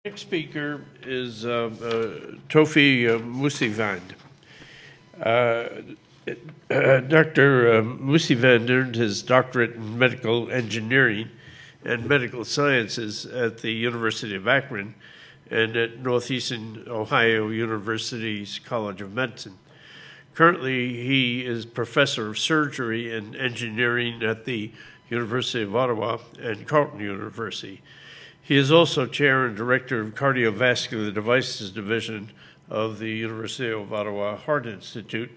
Next speaker is Tofy Mussivand. Dr. Mussivand earned his doctorate in medical engineering and medical sciences at the University of Akron and at Northeastern Ohio University's College of Medicine. Currently, he is professor of surgery and engineering at the University of Ottawa and Carleton University. He is also chair and director of Cardiovascular Devices Division of the University of Ottawa Heart Institute,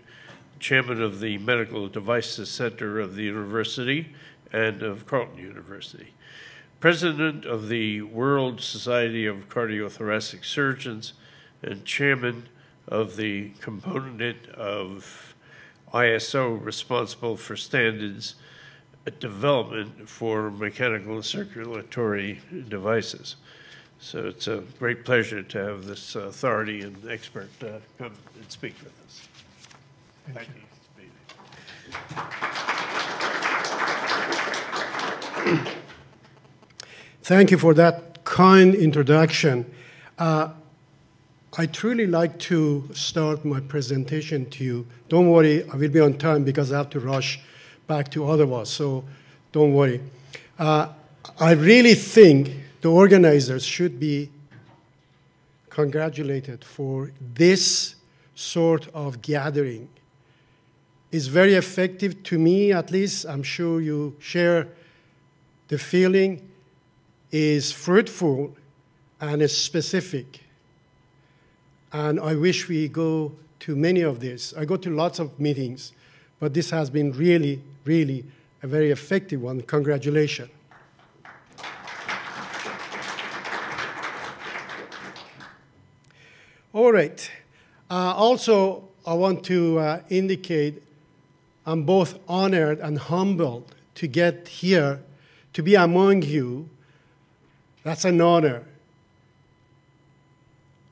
chairman of the Medical Devices Center of the University and of Carleton University, president of the World Society of Cardiothoracic Surgeons, and chairman of the component of ISO responsible for standards development for mechanical and circulatory devices. So it's a great pleasure to have this authority and expert come and speak with us. Thank you. Thank you for that kind introduction. I truly like to start my presentation to you. Don't worry, I will be on time because I have to rush back to Ottawa, so don't worry. I really think the organizers should be congratulated for this sort of gathering. It's very effective to me, at least. I'm sure you share the feeling. Is fruitful and is specific. And I wish we go to many of these. I go to lots of meetings, but this has been really, really a very effective one. Congratulations. All right. Also, I want to indicate I'm both honored and humbled to get here, to be among you. That's an honor.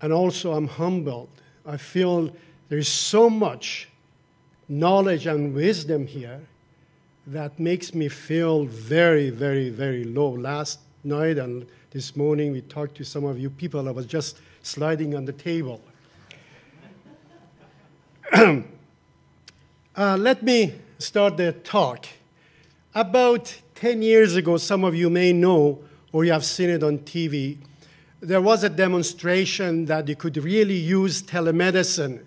And also, I'm humbled. I feel there's so much knowledge and wisdom here that makes me feel very, very, very low. Last night and this morning, we talked to some of you people. I was just sliding on the table. Let me start the talk. About 10 years ago, some of you may know, or you have seen it on TV, there was a demonstration that you could really use telemedicine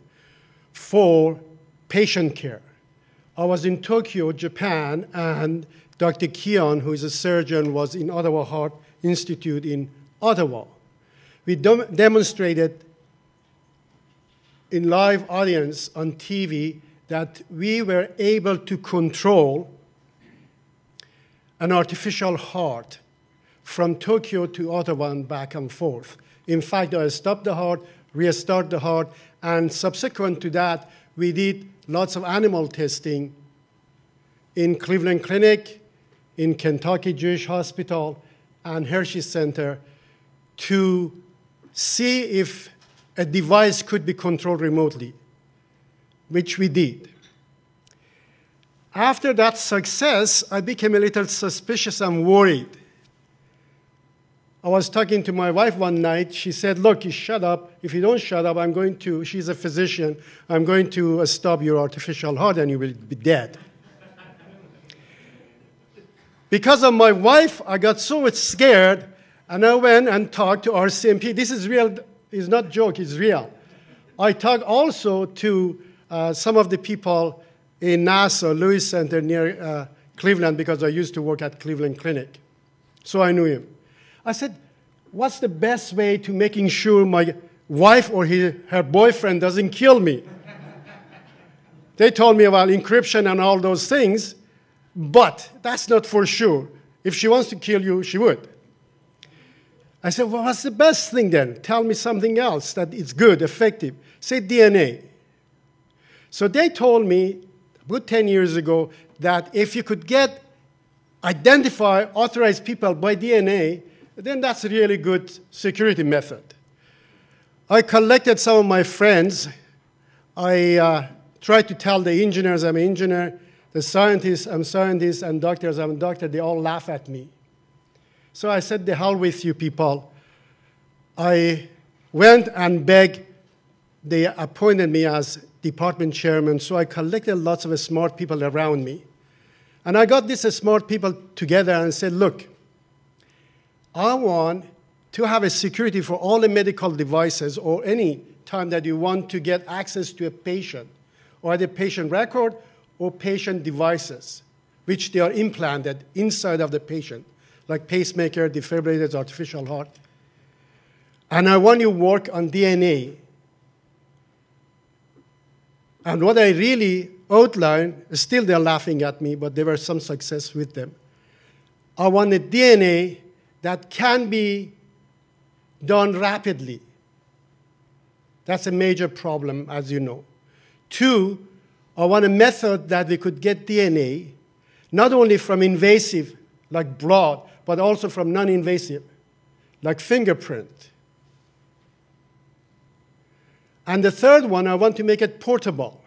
for patient care. I was in Tokyo, Japan, and Dr. Kion, who is a surgeon, was in Ottawa Heart Institute in Ottawa. We demonstrated in live audience on TV that we were able to control an artificial heart from Tokyo to Ottawa and back and forth. In fact, I stopped the heart, restart the heart, and subsequent to that, we did lots of animal testing in Cleveland Clinic, in Kentucky Jewish Hospital, and Hershey Center to see if a device could be controlled remotely, which we did. After that success, I became a little suspicious and worried. I was talking to my wife one night. She said, look, you shut up. If you don't shut up, I'm going to, she's a physician, I'm going to stop your artificial heart and you will be dead. Because of my wife, I got so scared, and I went and talked to RCMP. This is real, it's not a joke, it's real. I talked also to some of the people in NASA, Lewis Center near Cleveland, because I used to work at Cleveland Clinic. So I knew him. I said, what's the best way to making sure my wife or her boyfriend doesn't kill me? They told me about encryption and all those things, but that's not for sure. If she wants to kill you, she would. I said, well, what's the best thing then? Tell me something else that is good, effective. Say DNA. So they told me about 10 years ago that if you could identify authorized people by DNA, then that's a really good security method. I collected some of my friends. I tried to tell the engineers I'm an engineer, the scientists I'm scientist, and doctors I'm a doctor. They all laugh at me. So I said, the hell with you people. I went and begged. They appointed me as department chairman, so I collected lots of smart people around me. And I got these smart people together and said, look, I want to have a security for all the medical devices, or any time that you want to get access to a patient, or the patient record or patient devices, which they are implanted inside of the patient, like pacemaker, defibrillators, artificial heart. And I want you to work on DNA. And what I really outlined, still they're laughing at me, but there was some success with them. I want a DNA that can be done rapidly. That's a major problem, as you know. 2, I want a method that we could get DNA, not only from invasive, like blood, but also from non-invasive, like fingerprint. And the third one, I want to make it portable.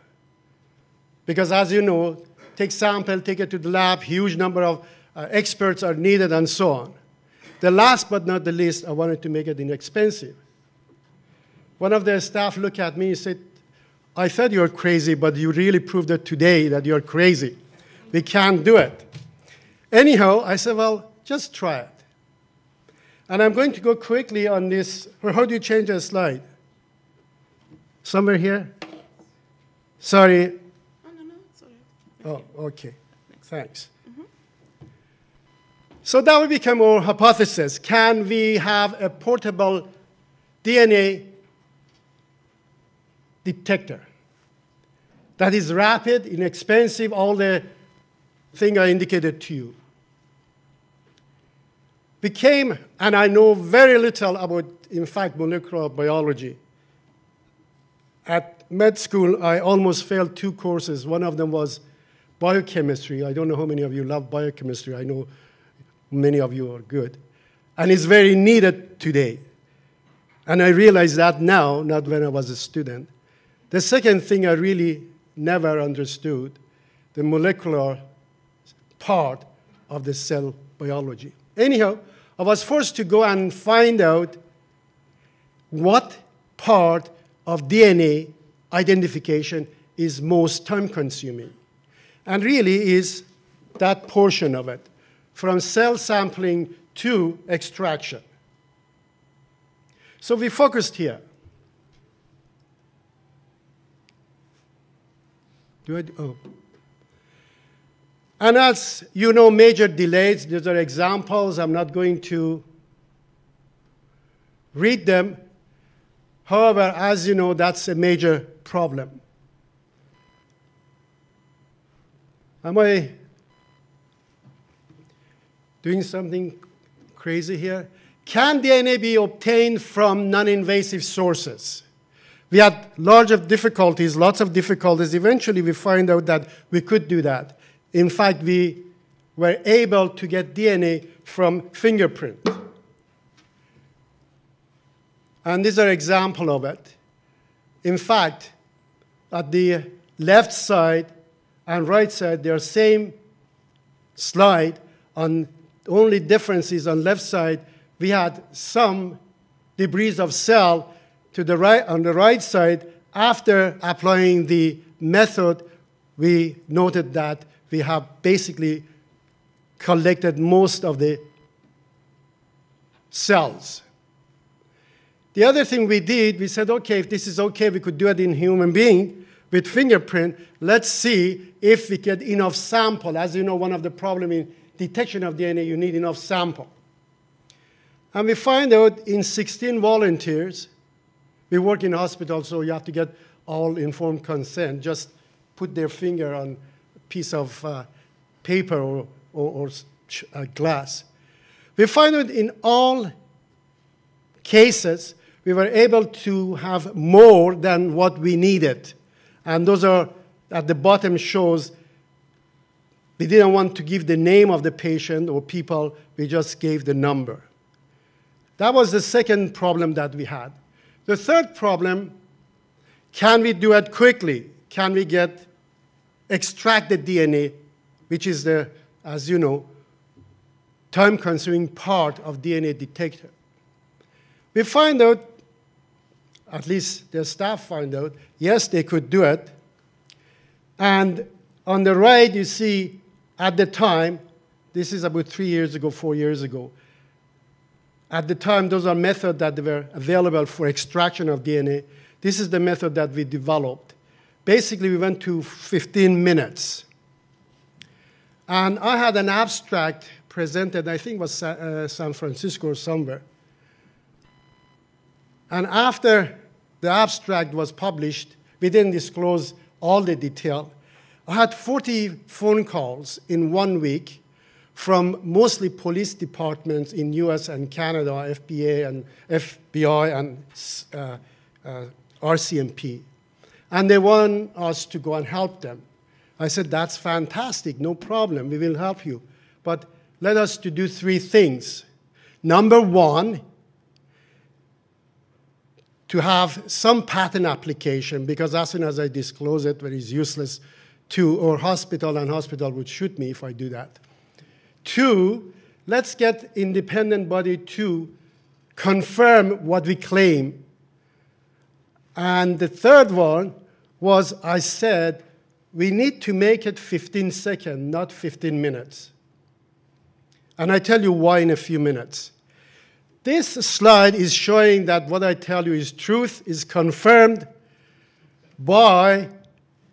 Because as you know, take sample, take it to the lab, huge number of experts are needed, and so on. The last but not the least, I wanted to make it inexpensive. One of the staff looked at me and said, I thought you were crazy, but you really proved it today that you're crazy. We can't do it. Anyhow, I said, well, just try it. And I'm going to go quickly on this. How do you change a slide? Somewhere here? Sorry. Oh, no, sorry. Oh, okay. Thanks. So that will become our hypothesis. Can we have a portable DNA detector that is rapid, inexpensive, all the things I indicated to you? And I know very little about, in fact, molecular biology. At med school, I almost failed 2 courses. One of them was biochemistry. I don't know how many of you love biochemistry. I know many of you are good. And it's very needed today. And I realize that now, not when I was a student. The second thing I really never understood, the molecular part of the cell biology. Anyhow, I was forced to go and find out what part of DNA identification is most time-consuming. And really is that portion of it, from cell sampling to extraction. So we focused here. And as you know, major delays, these are examples. I'm not going to read them. However, as you know, that's a major problem. Am I doing something crazy here? Can DNA be obtained from non-invasive sources? We had lots of difficulties. Eventually, we find out that we could do that. In fact, we were able to get DNA from fingerprint. And these are examples of it. In fact, at the left side and right side, they're same slide. On only difference is on left side, we had some debris of cell to the right. On the right side, after applying the method, we noted that we have basically collected most of the cells. The other thing we did, we said, okay, if this is okay, we could do it in human being with fingerprint. Let's see if we get enough sample. As you know, one of the problems in detection of DNA, you need enough sample. And we find out in 16 volunteers, we work in a hospital, so you have to get all informed consent. Just put their finger on a piece of paper or glass. We find out in all cases, we were able to have more than what we needed. And those are, at the bottom shows, we didn't want to give the name of the patient or people, we just gave the number. That was the second problem that we had. The third problem, can we do it quickly? Can we extract the DNA, which is the, as you know, time-consuming part of DNA detector? We find out, at least their staff find out, yes, they could do it. And on the right, you see, at the time, this is about 3 years ago, 4 years ago. At the time, those are methods that were available for extraction of DNA. This is the method that we developed. Basically, we went to 15 minutes. And I had an abstract presented, I think it was San Francisco or somewhere. And after the abstract was published, we didn't disclose all the detail. I had 40 phone calls in 1 week from mostly police departments in US and Canada, FBI and RCMP. And they want us to go and help them. I said, that's fantastic, no problem, we will help you. But let us to do 3 things. Number 1, to have some patent application, because as soon as I disclose it, it is useless to our hospital, and hospital would shoot me if I do that. 2, let's get independent body to confirm what we claim. And the third one was, I said, we need to make it 15 seconds, not 15 minutes. And I tell you why in a few minutes. This slide is showing that what I tell you is truth, is confirmed by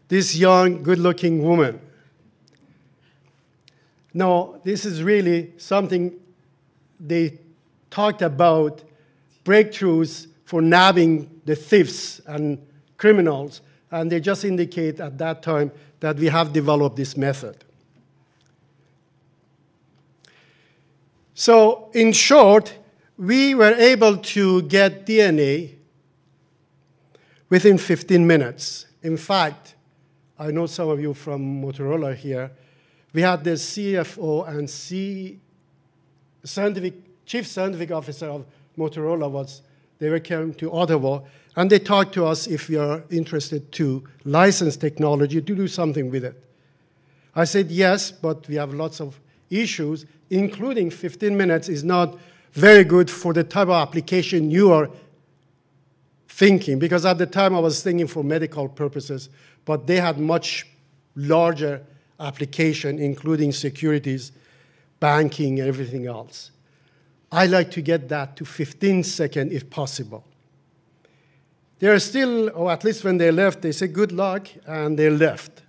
this young, good-looking woman. Now, this is really something they talked about, breakthroughs for nabbing the thieves and criminals, and they just indicate at that time that we have developed this method. So, in short, we were able to get DNA within 15 minutes. In fact, I know some of you from Motorola here. We had the CFO and Chief Scientific Officer of Motorola they came to Ottawa, and they talked to us if we are interested to license technology to do something with it. I said yes, but we have lots of issues, including 15 minutes is not very good for the type of application you are thinking, because at the time I was thinking for medical purposes, but they had much larger application, including securities, banking, and everything else. I like to get that to 15 seconds if possible. They are still, or at least when they left, they said good luck, and they left.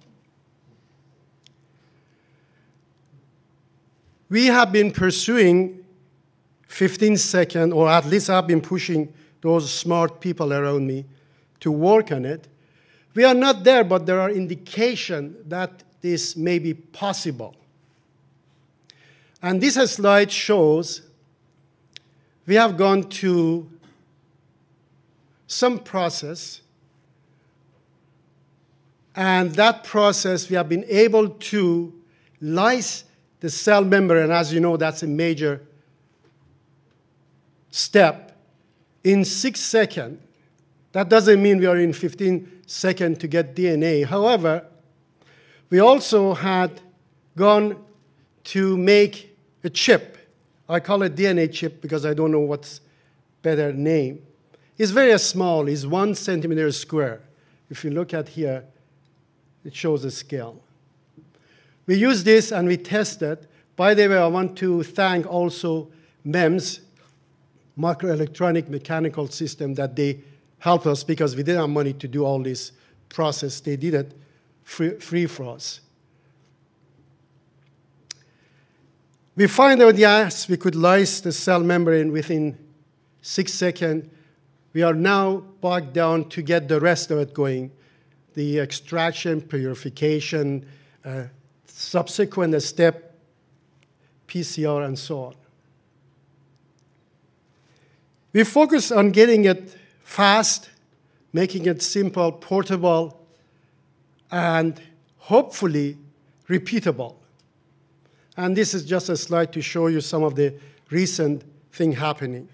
We have been pursuing 15 seconds, or at least I've been pushing those smart people around me to work on it. We are not there, but there are indications that this may be possible. And this slide shows we have gone to some process, and that process we have been able to lyse the cell membrane. As you know, that's a major step in 6 seconds. That doesn't mean we are in 15 seconds to get DNA. However, we also had gone to make a chip. I call it DNA chip because I don't know what's better name. It's very small. It's 1 centimeter square. If you look at here, it shows the scale. We use this and we test it. By the way, I want to thank also MEMS, microelectronic mechanical system, that they helped us because we didn't have money to do all this process. They did it free for us. We find out, yes, we could lyse the cell membrane within 6 seconds. We are now bogged down to get the rest of it going. The extraction, purification, subsequent step, PCR, and so on. We focus on getting it fast, making it simple, portable, and hopefully repeatable. And this is just a slide to show you some of the recent things happening.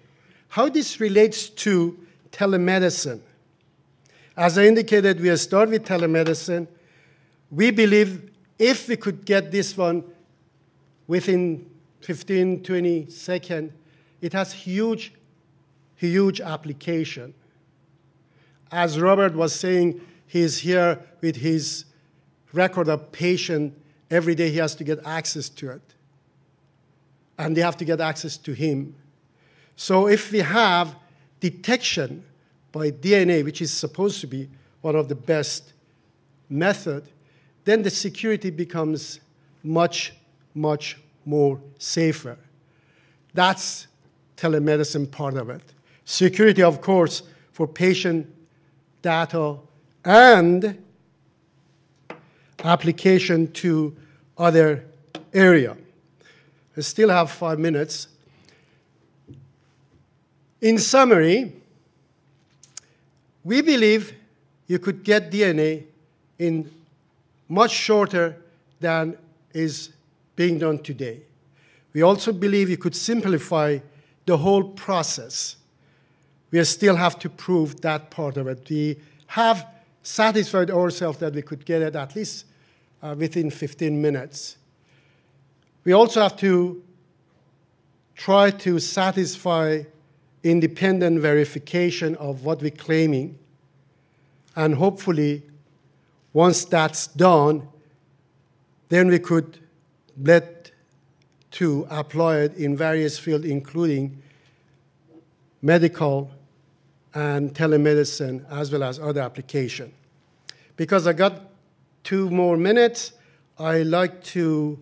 How this relates to telemedicine. As I indicated, we start with telemedicine. We believe if we could get this one within 15, 20 seconds, it has huge huge application. As Robert was saying, he's here with his record of patient. Every day he has to get access to it. And they have to get access to him. So if we have detection by DNA, which is supposed to be one of the best methods, then the security becomes much, much more safer. That's telemedicine part of it. Security, of course, for patient data and application to other area. I still have 5 minutes. In summary, we believe you could get DNA in much shorter than is being done today. We also believe you could simplify the whole process. We still have to prove that part of it. We have satisfied ourselves that we could get it at least within 15 minutes. We also have to try to satisfy independent verification of what we're claiming. And hopefully, once that's done, then we could let to apply it in various fields, including medical and telemedicine, as well as other applications. Because I got 2 more minutes, I like to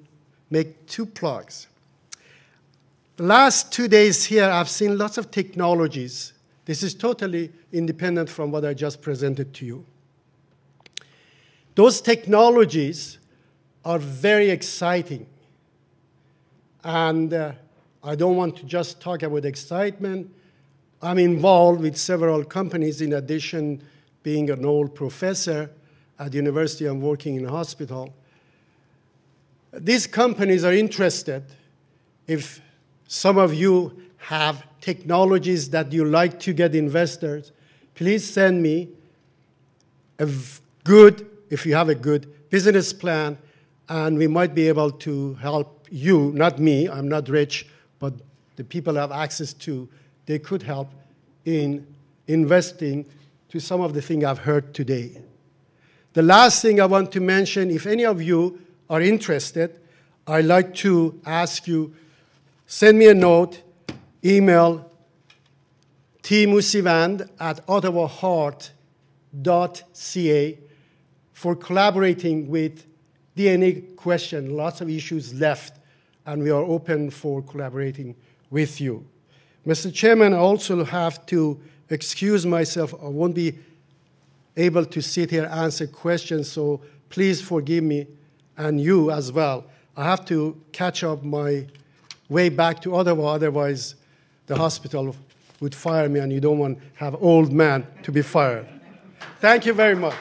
make 2 plugs. The last 2 days here, I've seen lots of technologies. This is totally independent from what I just presented to you. Those technologies are very exciting. And I don't want to just talk about excitement. I'm involved with several companies in addition being an old professor at the university and working in a hospital. These companies are interested. If some of you have technologies that you like to get investors, please send me if you have a good business plan, and we might be able to help you, not me, I'm not rich, but the people have access to, they could help in investing to some of the things I've heard today. The last thing I want to mention, if any of you are interested, I'd like to ask you, send me a note, email tmussivand@ottawaheart.ca for collaborating with DNA question. Lots of issues left, and we are open for collaborating with you. Mr. Chairman, I also have to excuse myself. I won't be able to sit here and answer questions, so please forgive me, and you as well. I have to catch up my way back to Ottawa, otherwise the hospital would fire me, and you don't want to have old man to be fired. Thank you very much.